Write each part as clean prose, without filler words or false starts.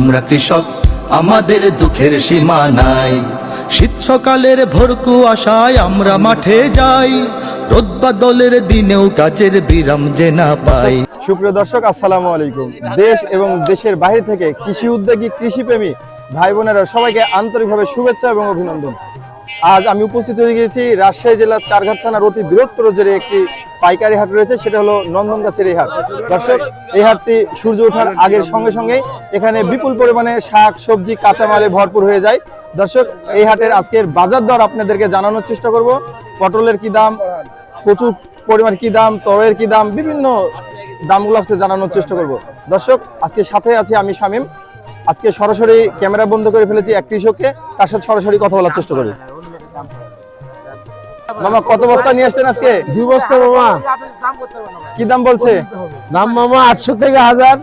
আমরা কৃষক, আমাদের দুঃখের সীমা নাই। শীত সকালের ভোর কুয়াশায় আমরা মাঠে যাই, রোদ বাদলের দিনেও কাজের বিরাম যে না পাই। সুপ্রিয় দর্শক, আসসালামু আলাইকুম। দেশ এবং দেশের বাইরে থেকে কৃষি উদ্যোগী, কৃষিপ্রেমী ভাই বোনেরা সবাইকে আন্তরিকভাবে শুভেচ্ছা এবং অভিনন্দন। আজ আমি উপস্থিত হয়ে গিয়েছি রাজশাহী জেলার চারঘাট থানার অতি বৃহত্তর যে একটি পাইকারি হাট রয়েছে, সেটা হলো নন্দনগাছির এই হাট। দর্শক, এই হাটটি সূর্য ওঠার আগের সঙ্গে সঙ্গে এখানে বিপুল পরিমাণে শাক সবজি কাঁচামালে ভরপুর হয়ে যায়। দর্শক, এই হাটের আজকের বাজার দর আপনাদেরকে জানানোর চেষ্টা করব। পটলের কি দাম, প্রচুর পরিমাণ কি দাম, তরয়ের কি দাম, বিভিন্ন দামগুলো আজকে জানানোর চেষ্টা করব। দর্শক, আজকে সাথে আছি আমি শামীম। আজকে সরাসরি ক্যামেরা বন্ধ করে ফেলেছি এক কৃষককে, তার সাথে সরাসরি কথা বলার চেষ্টা করি। মামা, কত বস্তা নিয়ে আসছেন আজকে? 2 বস্তা মামা। কি দাম বলছে? দাম মামা 800 থেকে 1000।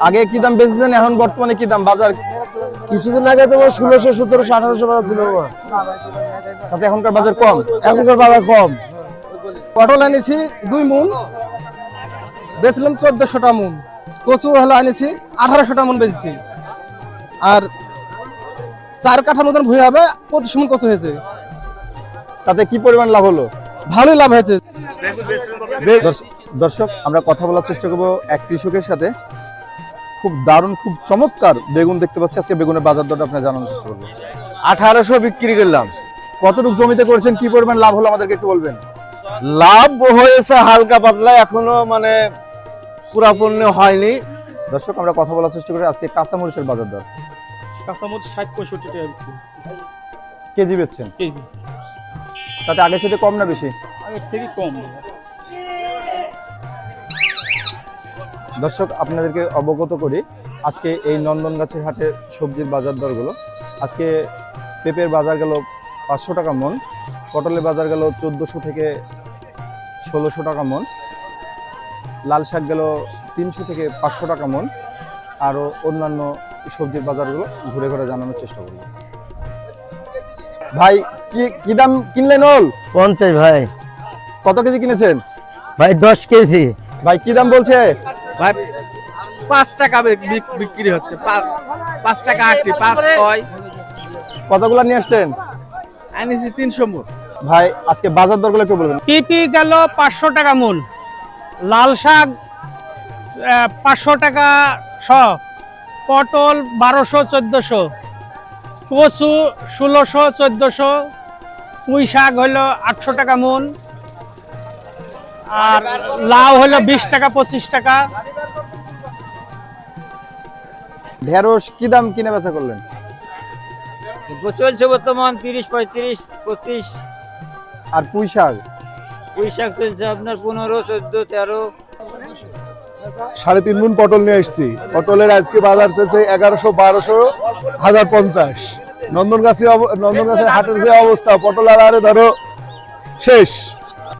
আগে কি দাম বেচেছেন, এখন বর্তমানে কি দাম বাজার? কিছুদিন আগে তোমার 1600, 1700, 1800 বাজার ছিল মামা। তাতে এখনকার বাজার কম। এখনকার বাজার কম। পটল এনেছি 2 মণ, বেচলাম 1400টা মণ। কচু হলো এনেছি 1800টা মণ বেচেছি। আর 4 কাঠা মতন ভুঁই হবে, 25 মণ কচু হয়েছে। তাতে কি পরিমাণ লাভ হলো? ভালোই লাভ হয়েছে। দর্শক, আমরা কথা বলার চেষ্টা করবো এক কৃষকের সাথে। খুব দারুণ, খুব চমৎকার বেগুন দেখতে পাচ্ছি। আজকে বেগুনের বাজার দরটা আপনার জানানোর চেষ্টা করবো। 1800 বিক্রি করলাম। কতটুকু জমিতে করেছেন, কি পরিমাণ লাভ হলো আমাদেরকে একটু বলবেন? লাভ হয়েছে হালকা পাতলা, এখনো মানে পুরাপূর্ণ হয়নি। দর্শক, আমরা কথা বলার চেষ্টা করি আজকে কাঁচামরিচের বাজার দর। কাঁচামরিচ 60-65 টাকা কেজি বেচছেন? কেজি। তাতে আগের চেয়ে কম না বেশি? আগের থেকে কম। দর্শক, আপনাদেরকে অবগত করি আজকে এই নন্দনগাছির হাটের সবজির বাজার দরগুলো। আজকে পেঁপের বাজার গেল 500 টাকা মন, পটলের বাজার গেল 1400 থেকে 1600 টাকা মন, লাল শাক গেল 300 থেকে 500 টাকা মন। আরও অন্যান্য সবজির বাজারগুলো ঘুরে ঘুরে জানানোর চেষ্টা করব। ভাই, কি দাম কিনলেন? ওল 50 ভাই। কত কেজি কিনেছেন? ভাই 10 কেজি। ভাই, কি দাম বলছে? ভাই 5 টাকা বিক্রি হচ্ছে। 5 টাকা 8, 5, 6। কতগুলো নিয়ে আসছেন? আনিছি 300 মণ। ভাই, আজকে বাজার দরগুলো একটু বলবেন। পিপি গেল 500 টাকা মূল, লাল শাক 500 টাকা শ, পটল 1200-1400, কচু 1600-1400, পুঁই শাক হলো 800 টাকা মূল, আর লাউ হলো 20 টাকা 25 টাকা। ঢেঁড়স কি দাম কিনে বেচা করলেন? চলছে বর্তমান 30, 35, 25। আর পুঁই শাক? পুঁই শাক চলছে আপনার 15, 14, 13। 3.5 মণ পটল নিয়ে আসছি। পটলের আজকে বাজার চলছে 1100, 1200, 1050। নন্দনগাছির হাটের যে অবস্থা, পটল আর ধরো শেষ।